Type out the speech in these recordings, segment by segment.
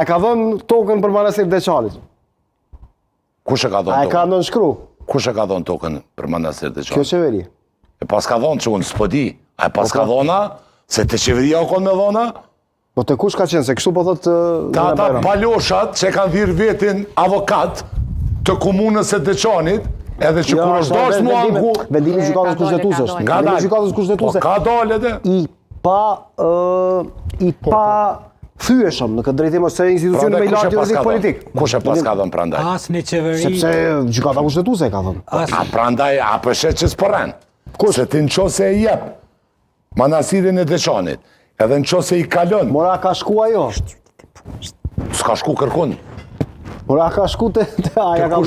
E ka dhënë tokën për Manastir Deçanit. Kush e ka dhënë A e ka tokën? nënshkru? Kush e ka dhënë tokën për Manastir Kjo Deçanit? qeveri. E pas ka dhënë që unë s'po di. A e pas ka dhona? Se të qeveria o konë me dhona? Po të kush ka qenë, se kështu po thotë Ka ata baloshat që kanë dhirë vetin avokat të komunës e Deçanit, edhe që kur është dosh mua anku... Vendimi i gjykatës kushtetuese është. Ka Vendimi i dalë. gjykatës Po kushtetuese ka dalë edhe. i pa thyeshëm në këtë drejtim ose institucioni më i lartë juridik politik. Kush e pas ka dhënë prandaj? Asnjë qeveri. Sepse gjykata kushtetuese e ka thënë. A prandaj, a përshet që s'përren? Se ti në qose e jep Manastirin e Deçanit, edhe në qose i kalon, Mora ka shku ajo. s'ka shku kërkun. Mora ka shku aja ka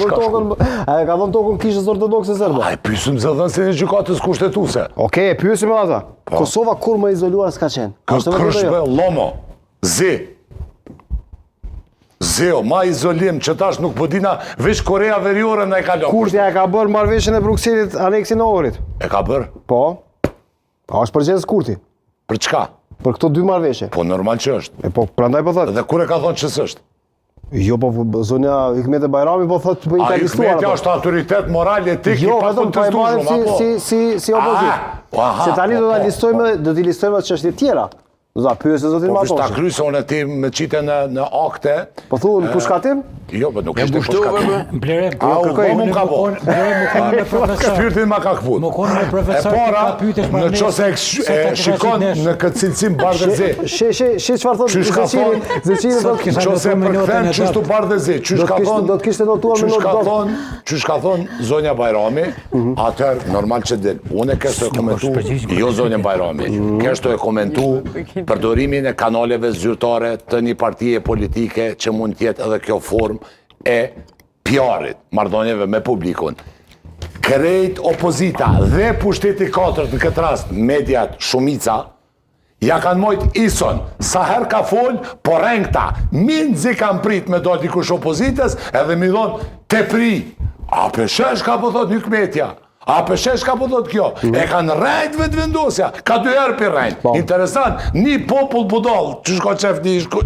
dhënë tokën kishës ortodokse serbe. A e pysim zëdhënësin e gjykatës kushtetuese. Okej, e pyesim ata. Kosova kur më izoluar s'ka qenë. Kërshme, lomo, zi. Zeo, ma izolim që tash nuk po dina, veç Korea Veriore në e kalon. Kurtja e ka bërë marrëveshjen e Brukselit aneksin e Ohrit. E ka bërë? Po. A është përgjegjës Kurti Për çka? për këto dy marrëveshje. Po normal që është. E po prandaj po thotë. Dhe kur e ka thonë që s'është? Jo, po zonja Hikmete Bajrami po thotë po i A ka listuar. Hikmetja është autoritet moral etik i Jo, pa vetëm po e marrim kontestueshëm, si opozit. Se tani do t'i listojmë çështje tjera. Do ta pyesë zotin Po vështë ta Matoshi. krysë unë ti me qite në akte. Po thuan pushkatim? Jo, po nuk ishte pushkatim. Blerem, A, u më ka bo. Blerem, më konë me profesor. Shpirtin ma ka këput. Më konë me E profesor para, ka pytesh në qose e shikon në këtë cilësim bardhëzi. She çfarë thotë Qysh ka Zeçiri? Zeçiri Sot thotë kisha Qose e notuar me përkthen notën e qështu dot. bardhëzi. do të kishte notuar me notë. Qysh ka thonë zonja Bajrami, atër normal që del. Unë e kështu e komentu, jo zonja Bajrami, kështu e komentu përdorimin e kanaleve zyrtare të një partije politike që mund tjetë edhe kjo form e PR-it, marrëdhënieve me publikun. Krejt opozita dhe pushteti 4 në këtë rast, mediat, shumica, ja kanë mojt ison, sa her ka fol, po rengta, minzi kanë prit me dojt dikush opozitës, edhe mi dhonë, te pri, a peshesh ka po thot Hikmetja, a peshesh ka po thot kjo, e kanë rejt vetë vendosja, ka 2 herë për rejt. Interesant, një popull budall, që shko qef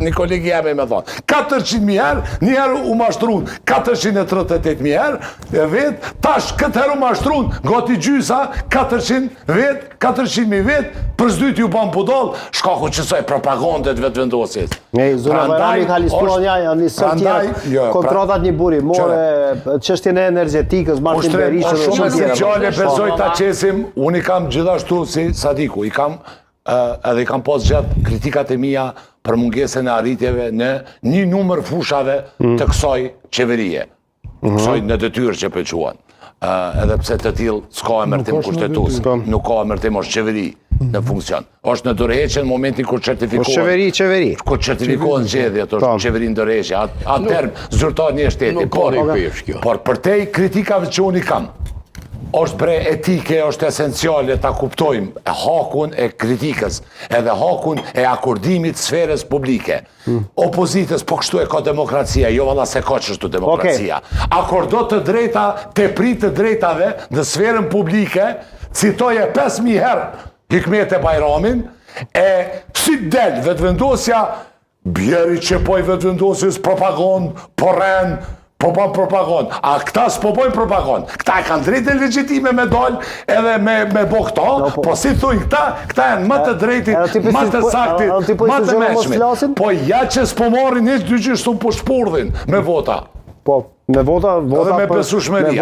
një kolegi jemi me thonë, 400.000 herë, një herë u mashtrun, 438.000 herë, e vetë, tash këtë herë u mashtrun, gati gjysa, 400 vetë, 400.000 vetë, për zdyti u ban budall, shka ku qësoj propagandet vetë vendosit. Zona Bajrami ka listuar një sër tjera, kontratat një buri, more çështjen e energjetikës, Martin Berisha dhe shumë shumë tjera. sociale besoj ta qesim, unë i kam gjithashtu si Sadiku, edhe i kam pas gjatë kritikat e mia për mungesën e arritjeve në një numër fushave të kësaj qeverie, kësaj në detyrë që pëlquan. Edhe pse të tillë s'ka emërtim kushtetues, nuk ka emërtim është qeveri në funksion. Është në dorëheqje në momentin kur certifikohet. Qeveri. Kur certifikohet zgjedhja, është qeveri ndërheqje, atë term zyrtar një shteti. Por për te kritikave që unë i kam, është bre etike, është esenciale ta kuptojmë hakun e kritikës, edhe hakun e akordimit sferës publike. Opozitës, po kështu e ka demokracia, jo valla se ka qështu demokracia. Akordo të drejta, te prit të drejtave në sferën publike, citoje 5.000 herë Hikmete Bajramin, e si del vetëvendosja, bjeri që poj vetëvendosjes propagand, porren, po bën propagand. A këta s'po bojnë propagand. Këta e kanë drejtën legjitime me dal edhe me bo këta, po si thujnë këta janë më të drejtit, më të saktit, më të mëshmit. Po ja që s'po marrin një dy gjështu po shpurdhin me vota. Po, me vota me besueshmëri.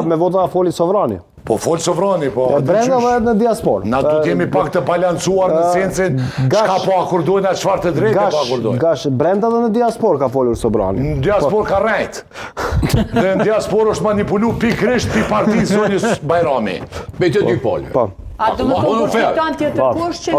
Me vota foli Sovrani. Po folë Sovrani, po... E brenda dhe në diaspor. Na du t'jemi pak të balancuar në sensin shka po akordojnë atë çfarë të drejtë po akordojnë. Gash, brenda dhe në diaspor ka folur Sovrani. Në diaspor ka rejt. Dhe në diaspor është manipulu pikrisht pi partisë zonjës Bajrami. Me të dy polë. Po. A do më të kuptan tjetër kush që